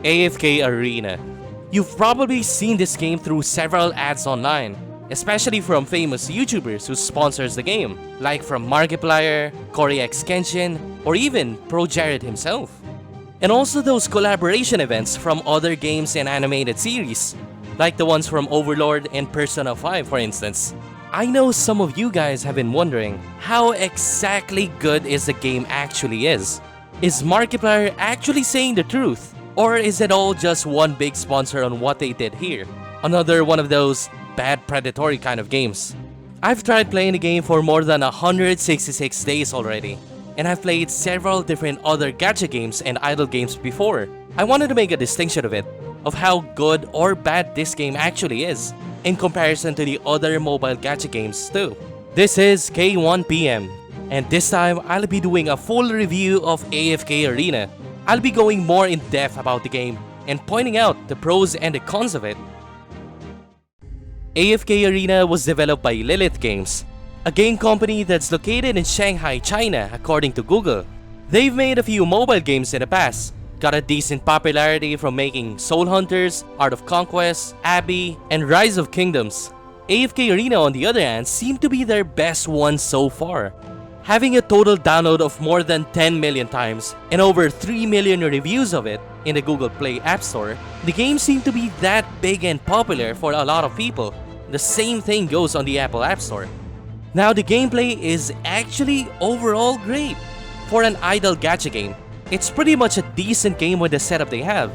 AFK Arena. You've probably seen this game through several ads online, especially from famous YouTubers who sponsors the game, like from Markiplier, Koreax Kenshin, or even Pro Jared himself. And also those collaboration events from other games and animated series, like the ones from Overlord and Persona 5 for instance. I know some of you guys have been wondering, how exactly good is the game actually is? Is Markiplier actually saying the truth? Or is it all just one big sponsor on what they did here? Another one of those bad predatory kind of games. I've tried playing the game for more than 166 days already, and I've played several different other gacha games and idle games before. I wanted to make a distinction of it, of how good or bad this game actually is, in comparison to the other mobile gacha games too. This is K1PM, and this time I'll be doing a full review of AFK Arena. I'll be going more in depth about the game and pointing out the pros and the cons of it. AFK Arena was developed by Lilith Games, a game company that's located in Shanghai, China according to Google. They've made a few mobile games in the past, got a decent popularity from making Soul Hunters, Art of Conquest, Abbey, and Rise of Kingdoms. AFK Arena on the other hand seemed to be their best one so far. Having a total download of more than 10 million times and over 3 million reviews of it in the Google Play App Store, the game seemed to be that big and popular for a lot of people. The same thing goes on the Apple App Store. Now the gameplay is actually overall great. For an idle gacha game, it's pretty much a decent game with the setup they have.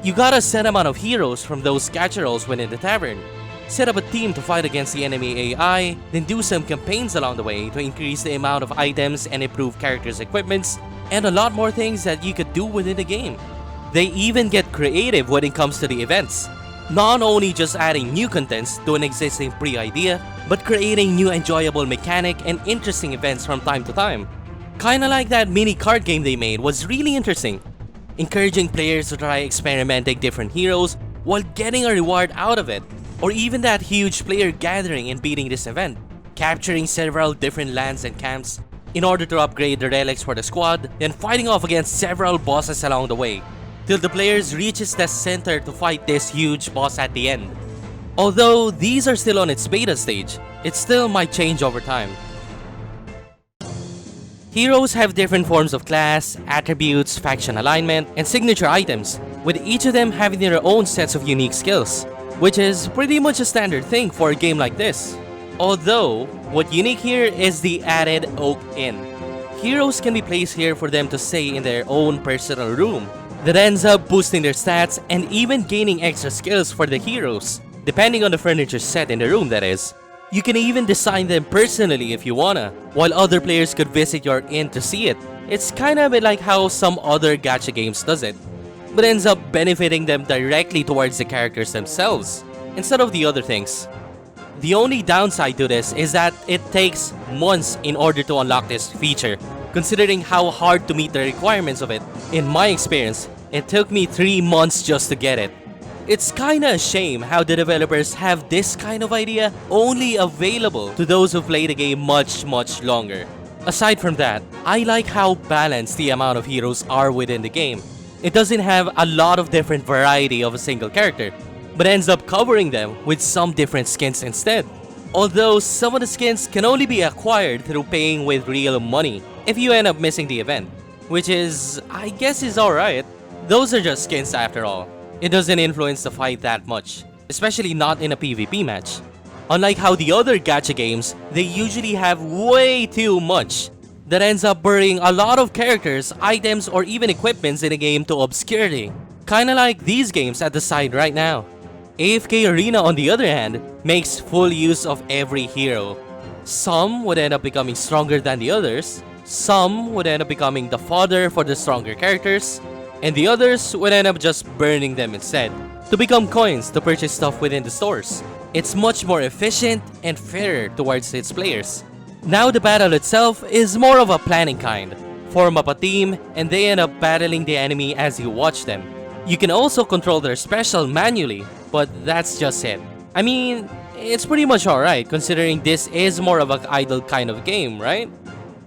You got a set amount of heroes from those gacha roles within the tavern. Set up a team to fight against the enemy AI, then do some campaigns along the way to increase the amount of items and improve characters' equipments, and a lot more things that you could do within the game. They even get creative when it comes to the events. Not only just adding new contents to an existing pre-idea, but creating new enjoyable mechanic and interesting events from time to time. Kinda like that mini card game they made was really interesting, encouraging players to try experimenting different heroes while getting a reward out of it. Or even that huge player gathering and beating this event, capturing several different lands and camps in order to upgrade the relics for the squad, then fighting off against several bosses along the way, till the players reaches the center to fight this huge boss at the end. Although these are still on its beta stage, it still might change over time. Heroes have different forms of class, attributes, faction alignment, and signature items, with each of them having their own sets of unique skills, which is pretty much a standard thing for a game like this. Although, what's unique here is the added Oak Inn. Heroes can be placed here for them to stay in their own personal room that ends up boosting their stats and even gaining extra skills for the heroes, depending on the furniture set in the room that is. You can even design them personally if you wanna, while other players could visit your inn to see it. It's kinda a bit like how some other gacha games does it, but ends up benefiting them directly towards the characters themselves, instead of the other things. The only downside to this is that it takes months in order to unlock this feature, considering how hard to meet the requirements of it. In my experience, it took me 3 months just to get it. It's kinda a shame how the developers have this kind of idea only available to those who play the game much longer. Aside from that, I like how balanced the amount of heroes are within the game. It doesn't have a lot of different variety of a single character, but ends up covering them with some different skins instead. Although some of the skins can only be acquired through paying with real money if you end up missing the event, which is, I guess is alright. Those are just skins after all. It doesn't influence the fight that much, especially not in a PvP match. Unlike how the other gacha games, they usually have way too much that ends up burying a lot of characters, items, or even equipments in a game to obscurity. Kinda like these games at the side right now. AFK Arena on the other hand, makes full use of every hero. Some would end up becoming stronger than the others, some would end up becoming the fodder for the stronger characters, and the others would end up just burning them instead, to become coins to purchase stuff within the stores. It's much more efficient and fairer towards its players. Now the battle itself is more of a planning kind. Form up a team and they end up battling the enemy as you watch them. You can also control their special manually, but that's just it. I mean, it's pretty much alright considering this is more of an idle kind of game, right?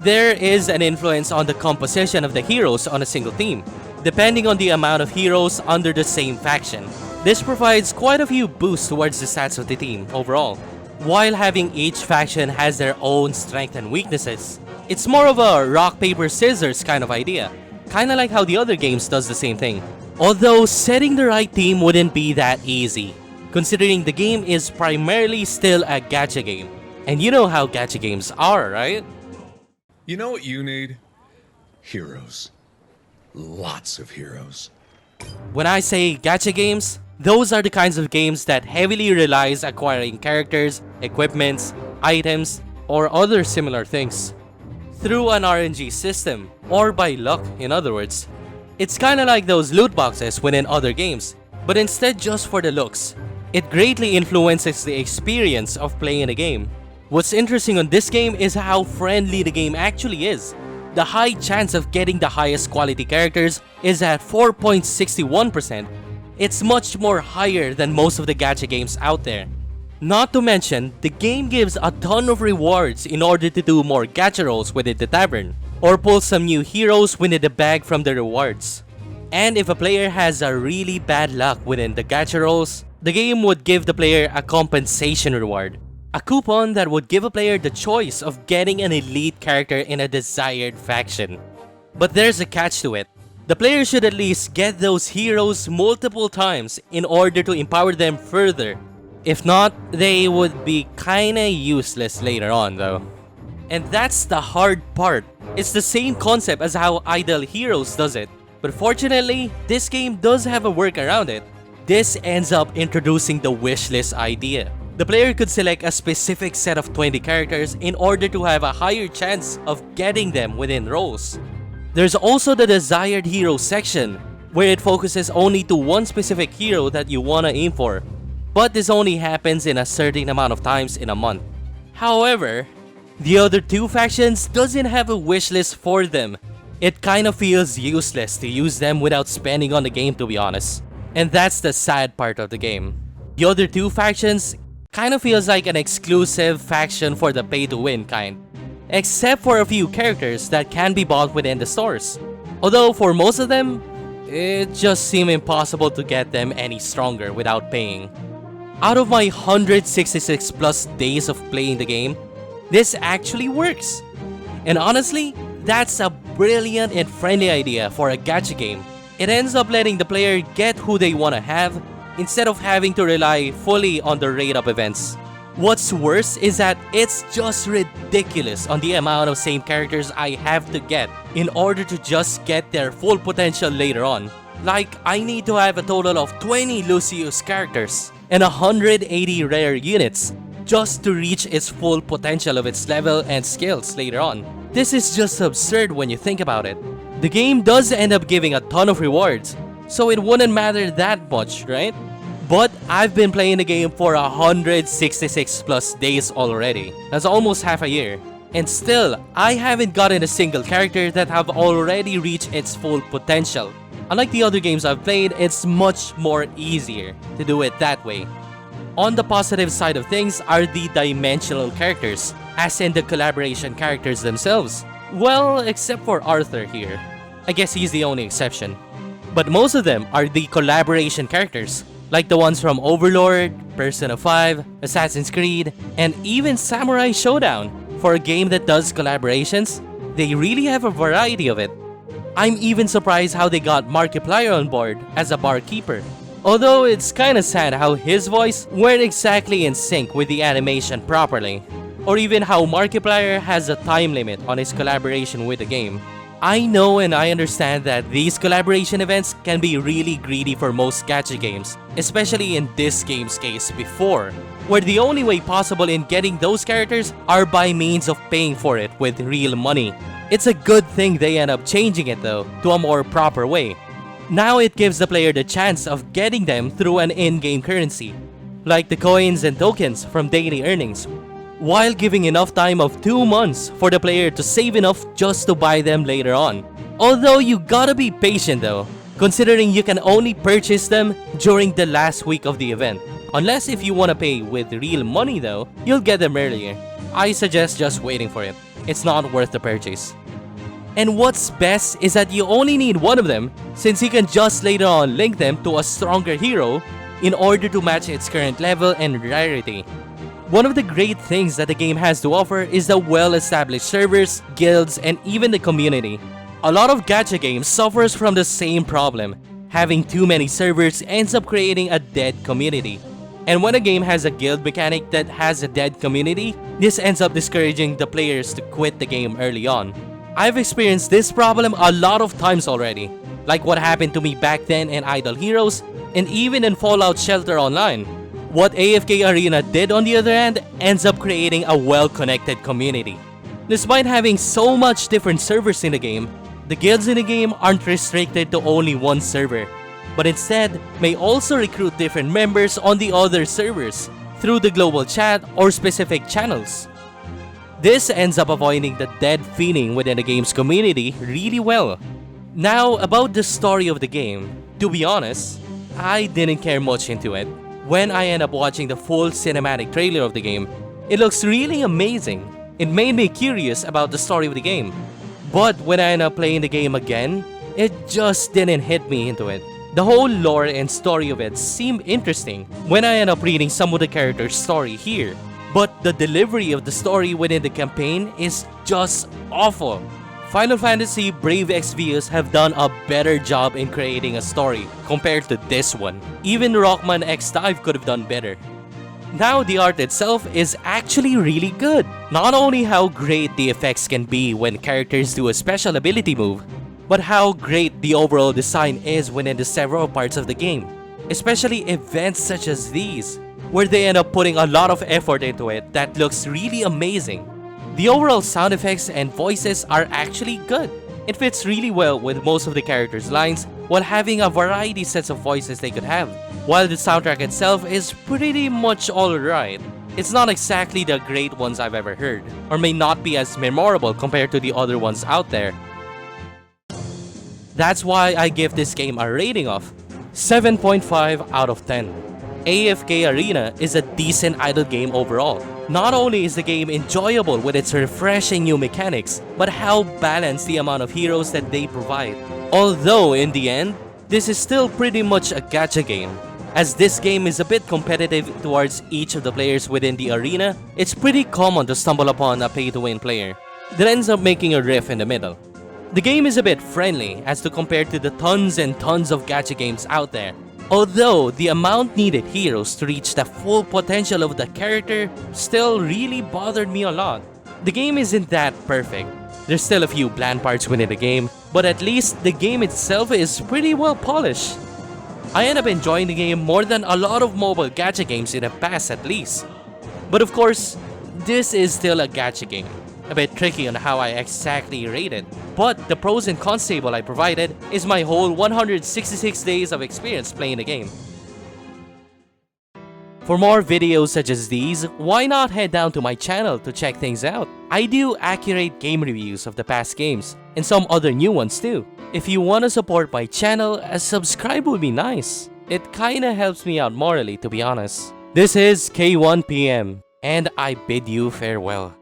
There is an influence on the composition of the heroes on a single team. depending on the amount of heroes under the same faction. This provides quite a few boosts towards the stats of the team overall, while having each faction has their own strengths and weaknesses. It's more of a rock, paper, scissors kind of idea, kinda like how the other games does the same thing. Although setting the right team wouldn't be that easy, considering the game is primarily still a gacha game. And you know how gacha games are, right? You know what you need? Heroes. Lots of heroes. When I say gacha games, those are the kinds of games that heavily relies acquiring characters, equipments, items, or other similar things through an RNG system, or by luck in other words. It's kinda like those loot boxes within other games, but instead just for the looks. It greatly influences the experience of playing a game. What's interesting on this game is how friendly the game actually is. The high chance of getting the highest quality characters is at 4.61%. It's much more higher than most of the gacha games out there. Not to mention, the game gives a ton of rewards in order to do more gacha rolls within the tavern, or pull some new heroes within the bag from the rewards. And if a player has a really bad luck within the gacha rolls, the game would give the player a compensation reward. A coupon that would give a player the choice of getting an elite character in a desired faction. But there's a catch to it. The player should at least get those heroes multiple times in order to empower them further. If not, they would be kinda useless later on though. And that's the hard part. It's the same concept as how Idle Heroes does it. But fortunately, this game does have a work around it. This ends up introducing the wishlist idea. The player could select a specific set of 20 characters in order to have a higher chance of getting them within roles. There's also the desired hero section, where it focuses only to one specific hero that you wanna aim for. But this only happens in a certain amount of times in a month. However, the other two factions doesn't have a wishlist for them. It kinda feels useless to use them without spending on the game, to be honest. And that's the sad part of the game. The other two factions kinda feels like an exclusive faction for the pay-to-win kind. Except for a few characters that can be bought within the stores. Although for most of them, it just seemed impossible to get them any stronger without paying. Out of my 166 plus days of playing the game, this actually works. And honestly, that's a brilliant and friendly idea for a gacha game. It ends up letting the player get who they wanna have instead of having to rely fully on the rate of events. What's worse is that it's just ridiculous on the amount of same characters I have to get in order to just get their full potential later on. Like, I need to have a total of 20 Lucius characters and 180 rare units just to reach its full potential of its level and skills later on. This is just absurd when you think about it. The game does end up giving a ton of rewards, so it wouldn't matter that much, right? But I've been playing the game for 166 plus days already. That's almost half a year. And still, I haven't gotten a single character that have already reached its full potential. Unlike the other games I've played, it's much more easier to do it that way. On the positive side of things are the dimensional characters, as in the collaboration characters themselves. Well, except for Arthur here. I guess he's the only exception. But most of them are the collaboration characters, like the ones from Overlord, Persona 5, Assassin's Creed, and even Samurai Showdown. For a game that does collaborations, they really have a variety of it. I'm even surprised how they got Markiplier on board as a barkeeper. Although it's kinda sad how his voice weren't exactly in sync with the animation properly. Or even how Markiplier has a time limit on his collaboration with the game. I know and I understand that these collaboration events can be really greedy for most gacha games, especially in this game's case before, where the only way possible in getting those characters are by means of paying for it with real money. It's a good thing they end up changing it though, to a more proper way. Now it gives the player the chance of getting them through an in-game currency, like the coins and tokens from daily earnings, while giving enough time of 2 months for the player to save enough just to buy them later on. Although you gotta be patient though, considering you can only purchase them during the last week of the event. Unless if you wanna pay with real money though, you'll get them earlier. I suggest just waiting for it. It's not worth the purchase. And what's best is that you only need one of them, since you can just later on link them to a stronger hero in order to match its current level and rarity. One of the great things that the game has to offer is the well-established servers, guilds, and even the community. A lot of gacha games suffers from the same problem. Having too many servers ends up creating a dead community. And when a game has a guild mechanic that has a dead community, this ends up discouraging the players to quit the game early on. I've experienced this problem a lot of times already, like what happened to me back then in Idle Heroes, and even in Fallout Shelter Online. What AFK Arena did on the other hand ends up creating a well-connected community. Despite having so much different servers in the game, the guilds in the game aren't restricted to only one server, but instead may also recruit different members on the other servers through the global chat or specific channels. This ends up avoiding the dead feeling within the game's community really well. Now about the story of the game, to be honest, I didn't care much into it. When I end up watching the full cinematic trailer of the game, it looks really amazing. It made me curious about the story of the game. But when I end up playing the game again, it just didn't hit me into it. The whole lore and story of it seemed interesting when I end up reading some of the characters' story here. But the delivery of the story within the campaign is just awful. Final Fantasy Brave Exvius have done a better job in creating a story compared to this one. Even Rockman X Dive could have done better. Now the art itself is actually really good. Not only how great the effects can be when characters do a special ability move, but how great the overall design is within the several parts of the game. Especially events such as these, where they end up putting a lot of effort into it that looks really amazing. The overall sound effects and voices are actually good. It fits really well with most of the characters' lines while having a variety sets of voices they could have. While the soundtrack itself is pretty much alright, it's not exactly the great ones I've ever heard, or may not be as memorable compared to the other ones out there. That's why I give this game a rating of 7.5 out of 10. AFK Arena is a decent idle game overall. Not only is the game enjoyable with its refreshing new mechanics, but how balanced the amount of heroes that they provide. Although in the end, this is still pretty much a gacha game. As this game is a bit competitive towards each of the players within the arena, it's pretty common to stumble upon a pay-to-win player that ends up making a riff in the middle. The game is a bit friendly as to compare to the tons and tons of gacha games out there. Although the amount needed heroes to reach the full potential of the character still really bothered me a lot. The game isn't that perfect. There's still a few bland parts within the game, but at least the game itself is pretty well polished. I end up enjoying the game more than a lot of mobile gacha games in the past at least. But of course, this is still a gacha game. A bit tricky on how I exactly rate it, but the pros and cons table I provided is my whole 166 days of experience playing the game. For more videos such as these, why not head down to my channel to check things out? I do accurate game reviews of the past games, and some other new ones too. If you want to support my channel, a subscribe would be nice. It kinda helps me out morally, to be honest. This is K1PM, and I bid you farewell.